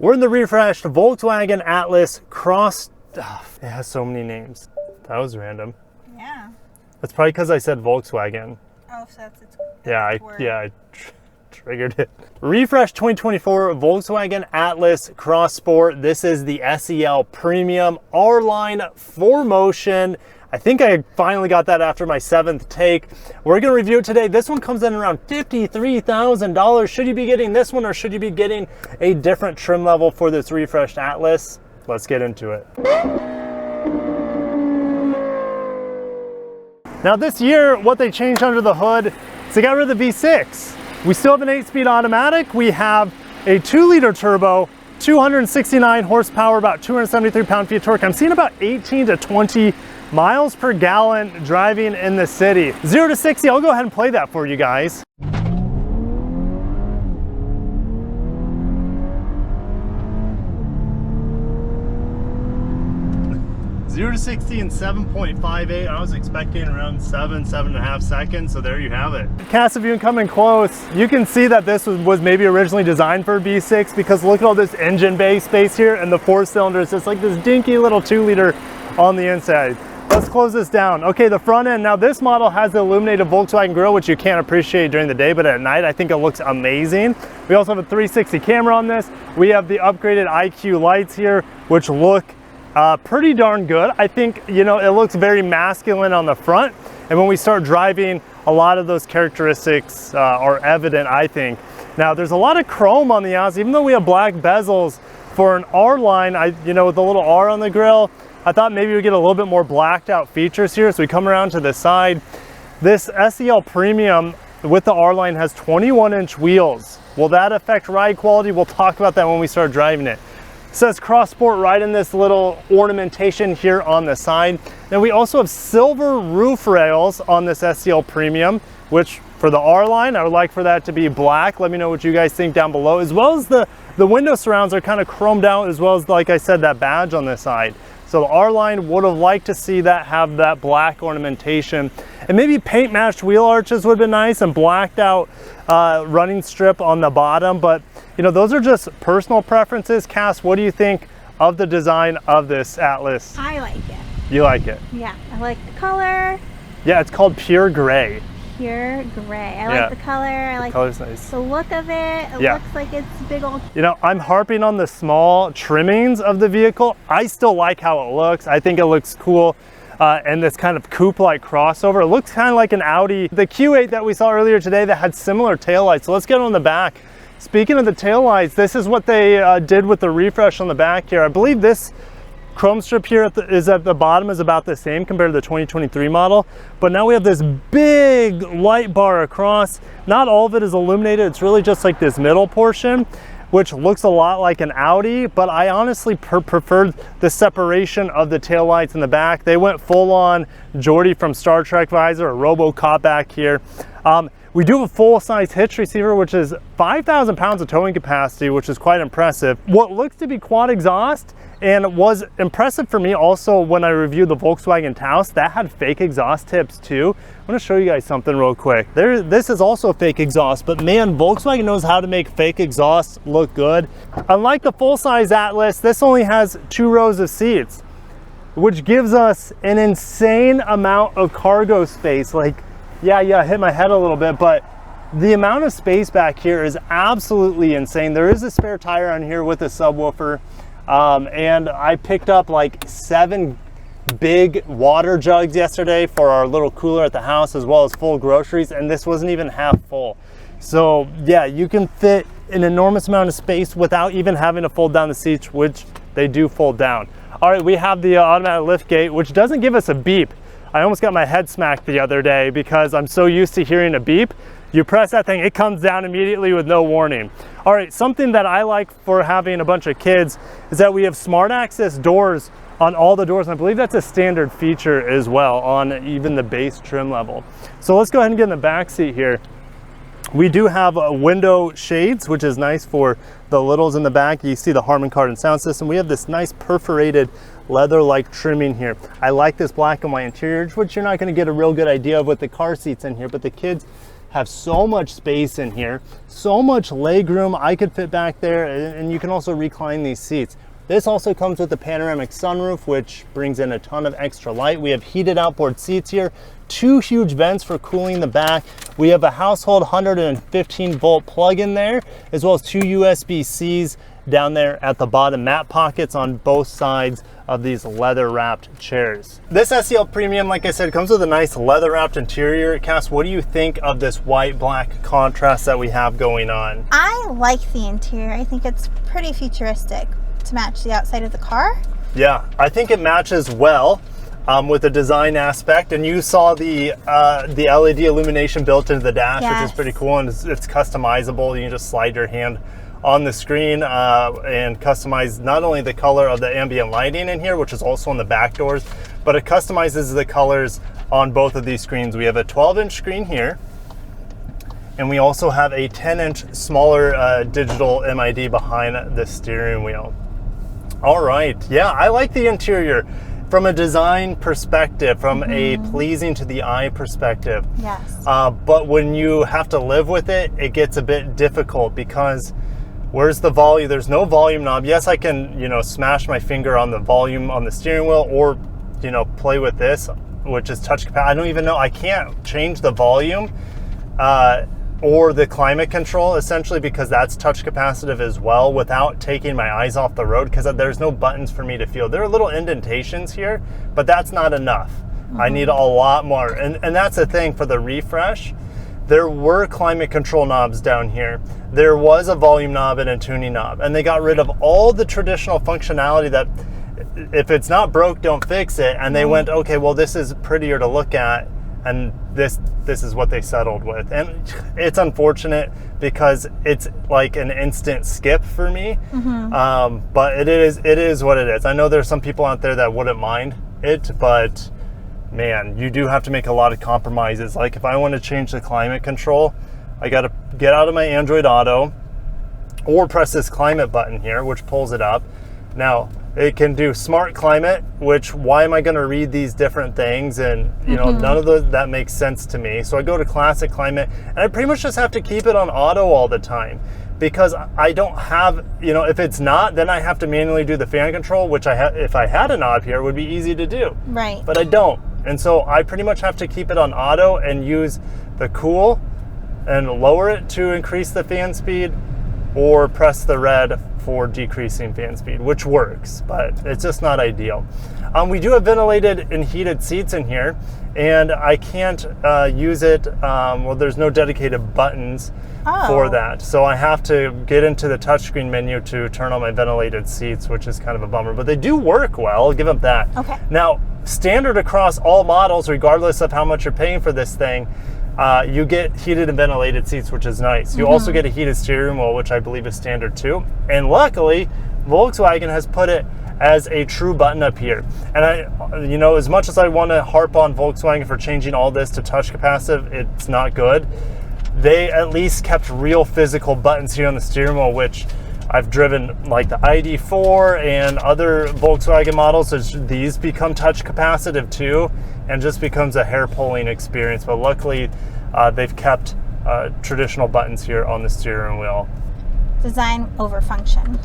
We're in the refreshed Volkswagen Atlas Cross. Oh, it has so many names. That was random. Yeah. That's probably because I said Volkswagen. Oh, so that's its I triggered it. Refresh 2024 Volkswagen Atlas Cross Sport. This is the SEL Premium R-Line 4Motion. I think I finally got that after my 7th take. We're gonna review it today. This one comes in around $53,000. Should you be getting this one or should you be getting a different trim level for this refreshed Atlas? Let's get into it. Now this year, what they changed under the hood is they got rid of the V6. We still have an 8-speed automatic. We have a 2-liter turbo, 269 horsepower, about 273 pound-feet of torque. I'm seeing about 18 to 20 miles per gallon driving in the city. 0 to 60, I'll go ahead and play that for you guys. 0 to 60 in 7.58. I was expecting around 7.5 seconds, so there you have it. Cass, if you can come in close, you can see that this was maybe originally designed for a V6 because look at all this engine bay space here and the 4-cylinder is just like this dinky little 2-liter on the inside. Let's close this down. Okay, the front end. Now this model has the illuminated Volkswagen grille, which you can't appreciate during the day, but at night I think it looks amazing. We also have a 360 camera on this. We have the upgraded IQ lights here, which look pretty darn good. I think, you know, it looks very masculine on the front, and when we start driving, a lot of those characteristics are evident, I think. Now there's a lot of chrome on the outside, even though we have black bezels for an R-Line, you know, with the little R on the grille. I thought maybe we get a little bit more blacked out features here. So we come around to the side. This SEL Premium with the R-Line has 21-inch wheels. Will that affect ride quality? We'll talk about that when we start driving it. It says Cross Sport right in this little ornamentation here on the side. Then we also have silver roof rails on this SEL Premium, which for the R-Line, I would like for that to be black. Let me know what you guys think down below, as well as the window surrounds are kind of chromed out, as well as, like I said, that badge on this side. So the R-Line would have liked to see that have that black ornamentation, and maybe paint matched wheel arches would have been nice, and blacked out running strip on the bottom. But you know, those are just personal preferences. Cass, what do you think of the design of this Atlas? I like it. You like it? Yeah, I like the color. Yeah, it's called Pure Gray. Pure gray. I like the color. I like nice. the look of it. It looks like it's big old. You know, I'm harping on the small trimmings of the vehicle. I still like how it looks. I think it looks cool. And this kind of coupe-like crossover. It looks kind of like an Audi. The Q8 that we saw earlier today that had similar taillights. So let's get on the back. Speaking of the taillights, this is what they did with the refresh on the back here. I believe this chrome strip here is at the bottom is about the same compared to the 2023 model, but now we have this big light bar across. Not all of it is illuminated. It's really just like this middle portion, which looks a lot like an Audi, but I honestly preferred the separation of the taillights in the back. They went full on Geordi from Star Trek visor, or RoboCop back here. We do have a full-size hitch receiver, which is 5,000 pounds of towing capacity, which is quite impressive. What looks to be quad exhaust, and was impressive for me also when I reviewed the Volkswagen Taos, that had fake exhaust tips too. I'm gonna show you guys something real quick. This is also a fake exhaust, but man, Volkswagen knows how to make fake exhaust look good. Unlike the full-size Atlas, this only has 2 rows of seats, which gives us an insane amount of cargo space. Like, yeah, I hit my head a little bit, but the amount of space back here is absolutely insane. There is a spare tire on here with a subwoofer, and I picked up like 7 big water jugs yesterday for our little cooler at the house, as well as full groceries, and this wasn't even half full. So yeah, you can fit an enormous amount of space without even having to fold down the seats, which they do fold down. All right, we have the automatic lift gate, which doesn't give us a beep. I almost got my head smacked the other day because I'm so used to hearing a beep. You press that thing, it comes down immediately with no warning. All right, something that I like for having a bunch of kids is that we have smart access doors on all the doors, and I believe that's a standard feature as well on even the base trim level. So let's go ahead and get in the back seat here. We do have window shades, which is nice for the littles in the back. You see the Harman Kardon sound system. We have this nice perforated leather-like trimming here. I like this black and white interior, which you're not going to get a real good idea of with the car seats in here, but the kids have so much space in here, so much leg room. I could fit back there, and you can also recline these seats. This also comes with the panoramic sunroof, which brings in a ton of extra light. We have heated outboard seats here, 2 huge vents for cooling the back. We have a household 115 volt plug in there, as well as 2 USB-Cs down there at the bottom, mat pockets on both sides of these leather wrapped chairs. This SEL Premium, like I said, comes with a nice leather wrapped interior. Cass, what do you think of this white black contrast that we have going on? I like the interior. I think it's pretty futuristic to match the outside of the car. Yeah, I think it matches well with the design aspect, and you saw the LED illumination built into the dash, yes, which is pretty cool, and it's customizable. You can just slide your hand on the screen and customize not only the color of the ambient lighting in here, which is also on the back doors, but it customizes the colors on both of these screens. We have a 12-inch screen here, and we also have a 10-inch smaller digital MID behind the steering wheel. All right, yeah, I like the interior from a design perspective, from a pleasing to the eye perspective. Yes. But when you have to live with it, it gets a bit difficult because where's the volume? There's no volume knob. Yes, I can, you know, smash my finger on the volume on the steering wheel, or, you know, play with this, which is touch capacity. I don't even know. I can't change the volume or the climate control, essentially, because that's touch capacitive as well, without taking my eyes off the road, because there's no buttons for me to feel. There are little indentations here, but that's not enough. I need a lot more. And that's the thing for the refresh. There were climate control knobs down here. There was a volume knob and a tuning knob, and they got rid of all the traditional functionality that if it's not broke, don't fix it. And they went, okay, well, this is prettier to look at, and this is what they settled with. And it's unfortunate because it's like an instant skip for me. But it is what it is. I know there's some people out there that wouldn't mind it, but man, you do have to make a lot of compromises. Like if I want to change the climate control, I got to get out of my Android Auto or press this climate button here, which pulls it up. Now it can do smart climate, which why am I going to read these different things? And you know, none of that makes sense to me. So I go to classic climate, and I pretty much just have to keep it on auto all the time, because I don't have, you know, if it's not, then I have to manually do the fan control, which if I had a knob here, would be easy to do. Right. But I don't. And so I pretty much have to keep it on auto and use the cool and lower it to increase the fan speed, or press the red for decreasing fan speed, which works, but it's just not ideal. We do have ventilated and heated seats in here, and I can't use it, well, there's no dedicated buttons for that. So I have to get into the touchscreen menu to turn on my ventilated seats, which is kind of a bummer, but they do work well, I'll give them that. Okay. Now, standard across all models, regardless of how much you're paying for this thing, you get heated and ventilated seats, which is nice. You also get a heated steering wheel, which I believe is standard too. And luckily, Volkswagen has put it as a true button up here. And I, you know, as much as I want to harp on Volkswagen for changing all this to touch capacitive, it's not good. They at least kept real physical buttons here on the steering wheel, which I've driven like the ID4 and other Volkswagen models. These become touch capacitive too, and just becomes a hair pulling experience. But luckily, they've kept traditional buttons here on the steering wheel. Design over function.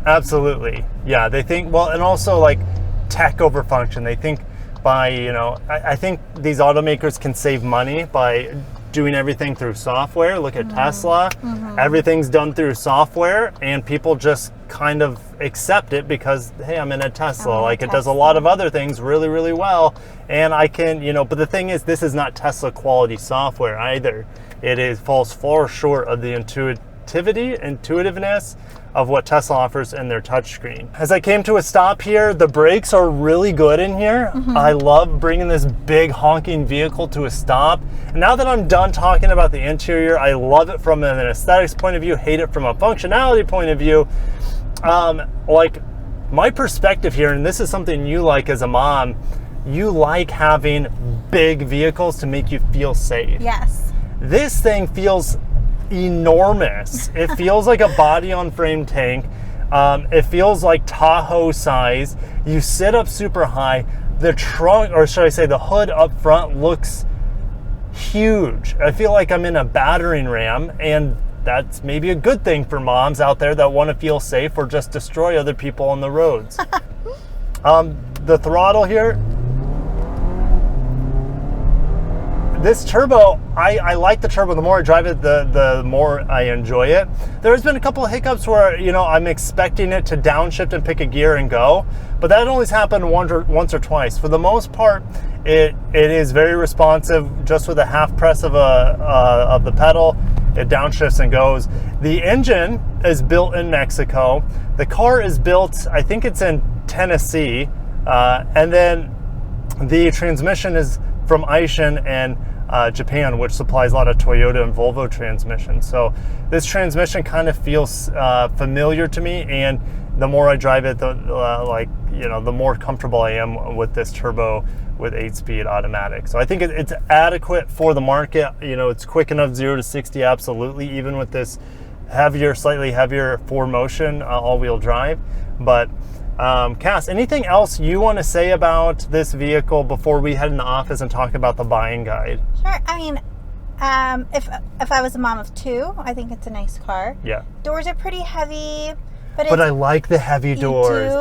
Absolutely, yeah. They think, well, and also like tech over function. They think by, you know, I think these automakers can save money by doing everything through software. Look at Tesla. Everything's done through software, and people just kind of accept it because, hey, I'm in a Tesla. Like it does a lot of other things really, really well, and I can, you know, but the thing is, this is not Tesla quality software either. It falls far short of the intuitiveness of what Tesla offers in their touchscreen. As I came to a stop here, the brakes are really good in here. I love bringing this big honking vehicle to a stop. And now that I'm done talking about the interior, I love it from an aesthetics point of view, hate it from a functionality point of view. Like my perspective here, and this is something you like as a mom, you like having big vehicles to make you feel safe. Yes. This thing feels enormous. It feels like a body on frame tank. It feels like Tahoe size. You sit up super high. The trunk, or should I say the hood up front, looks huge. I feel like I'm in a battering ram, and that's maybe a good thing for moms out there that want to feel safe or just destroy other people on the roads. The throttle here, this turbo, I like the turbo. The more I drive it, the more I enjoy it. There's been a couple of hiccups where, you know, I'm expecting it to downshift and pick a gear and go, but that only happened once or twice. For the most part, it is very responsive. Just with a half press of the pedal, it downshifts and goes. The engine is built in Mexico. The car is built, I think it's in Tennessee, and then the transmission is from Aishin and Japan, which supplies a lot of Toyota and Volvo transmissions. So this transmission kind of feels familiar to me, and the more I drive it, the more comfortable I am with this turbo with 8-speed automatic. So I think it's adequate for the market. You know, it's quick enough 0 to 60, absolutely, even with this slightly heavier 4Motion all-wheel drive. But Cass, anything else you want to say about this vehicle before we head in the office and talk about the buying guide? Sure. I mean, if I was a mom of 2, I think it's a nice car. Yeah. Doors are pretty heavy, but I like the heavy doors.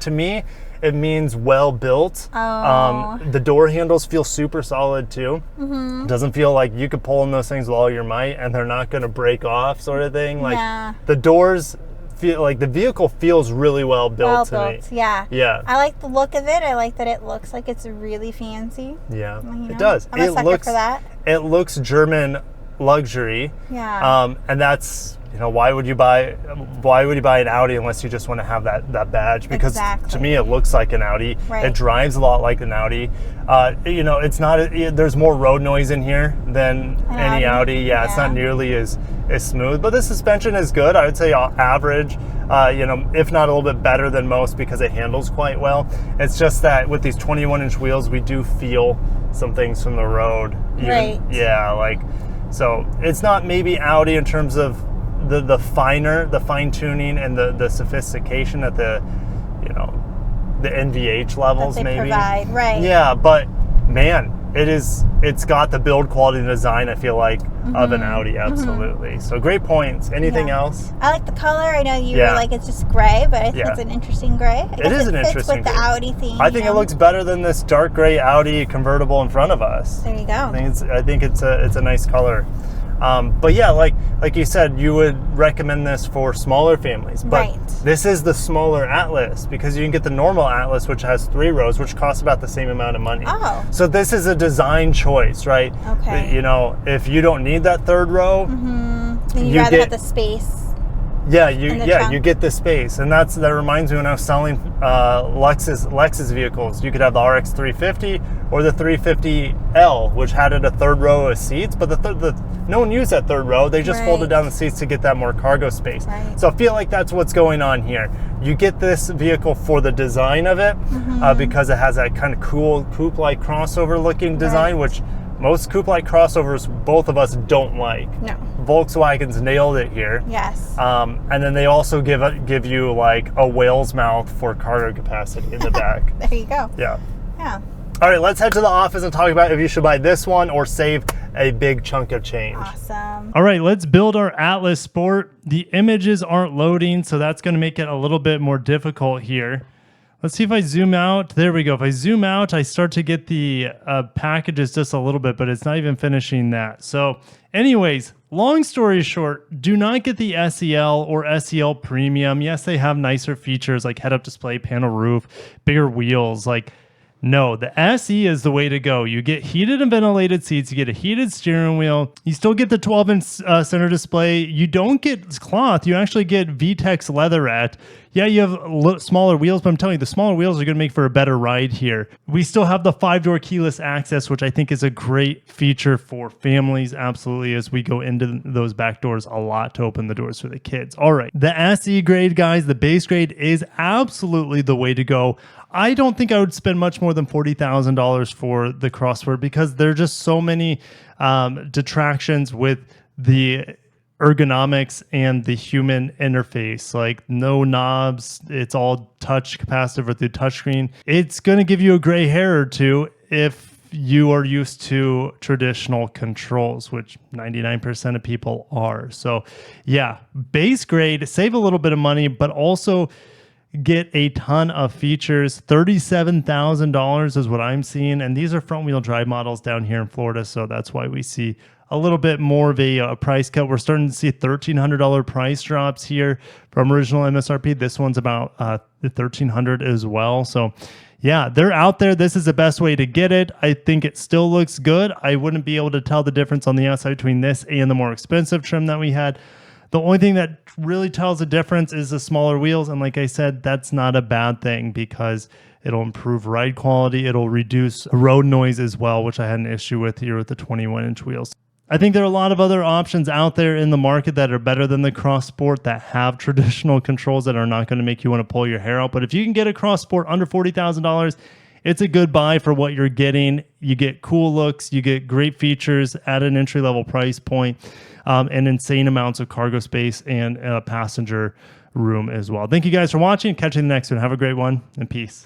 To me, it means well built. Oh. The door handles feel super solid too. Mm-hmm. It doesn't feel like you could pull in those things with all your might and they're not going to break off, sort of thing. Like the doors feel like the vehicle feels really well built to me. Yeah. Yeah. I like the look of it. I like that it looks like it's really fancy. Yeah. You know? It does. I'm a sucker for that. It looks German luxury. Yeah. And that's, you know, why would you buy an Audi unless you just want to have that badge? Because to me it looks like an Audi. Right. It drives a lot like an Audi. You know, it's not. There's more road noise in here than any Audi. Yeah, it's not nearly as smooth. But the suspension is good. I would say average. You know, if not a little bit better than most, because it handles quite well. It's just that with these 21-inch wheels, we do feel some things from the road. Right. Yeah, like, so it's not maybe Audi in terms of the fine tuning and the sophistication at the, you know, the NVH levels that they maybe provide, right? Yeah, but man, it's got the build quality and design, I feel like, of an Audi, absolutely. Mm-hmm. So great points. Anything else? I like the color. I know you were like, it's just gray, but I think it's an interesting gray. It is an interesting with the Audi theme. I think it looks better than this dark gray Audi convertible in front of us. There you go. I think it's a nice color. But yeah, like you said, you would recommend this for smaller families. But this is the smaller Atlas, because you can get the normal Atlas, which has 3 rows, which costs about the same amount of money. Oh. So this is a design choice, right? Okay. You know, if you don't need that 3rd row, then you'd rather have the space. Yeah, you get the space, and that reminds me when I was selling Lexus vehicles. You could have the RX 350 or the 350L, which had a 3rd row of seats, but no one used that 3rd row. They just folded down the seats to get that more cargo space. Right. So I feel like that's what's going on here. You get this vehicle for the design of it, because it has that kind of cool coupe-like crossover looking design, which most coupe-like crossovers both of us don't like. No. Volkswagen's nailed it here. Yes. And then they also give you like a whale's mouth for cargo capacity in the back. There you go. Yeah. Yeah. All right, let's head to the office and talk about if you should buy this one or save a big chunk of change. Awesome. All right, let's build our Atlas Sport. The images aren't loading, so that's going to make it a little bit more difficult here. Let's see if I zoom out. There we go. If I zoom out, I start to get the packages just a little bit, but it's not even finishing that. So anyways, long story short, do not get the SEL or SEL Premium. Yes, they have nicer features like head-up display, panel roof, bigger wheels. Like, no, the SE is the way to go. You get heated and ventilated seats. You get a heated steering wheel. You still get the 12-inch center display. You don't get cloth. You actually get VTEX leatherette. Yeah, you have smaller wheels, but I'm telling you, the smaller wheels are going to make for a better ride here. We still have the 5-door keyless access, which I think is a great feature for families, absolutely, as we go into those back doors a lot to open the doors for the kids. All right, the SE grade, guys, the base grade is absolutely the way to go. I don't think I would spend much more than $40,000 for the Crossword, because there are just so many detractions with the ergonomics and the human interface. Like, no knobs, it's all touch capacitive or through touchscreen. It's going to give you a gray hair or two if you are used to traditional controls, which 99% of people are. So yeah, base grade, save a little bit of money, but also get a ton of features. $37,000 is what I'm seeing. And these are front wheel drive models down here in Florida. So that's why we see a little bit more of a price cut. We're starting to see $1,300 price drops here from original MSRP. This one's about $1,300 as well. So yeah, they're out there. This is the best way to get it. I think it still looks good. I wouldn't be able to tell the difference on the outside between this and the more expensive trim that we had. The only thing that really tells the difference is the smaller wheels. And like I said, that's not a bad thing because it'll improve ride quality. It'll reduce road noise as well, which I had an issue with here with the 21-inch wheels. I think there are a lot of other options out there in the market that are better than the Cross Sport that have traditional controls that are not going to make you want to pull your hair out. But if you can get a Cross Sport under $40,000, it's a good buy for what you're getting. You get cool looks, you get great features at an entry-level price point, and insane amounts of cargo space and passenger room as well. Thank you guys for watching. Catch you in the next one. Have a great one, and peace.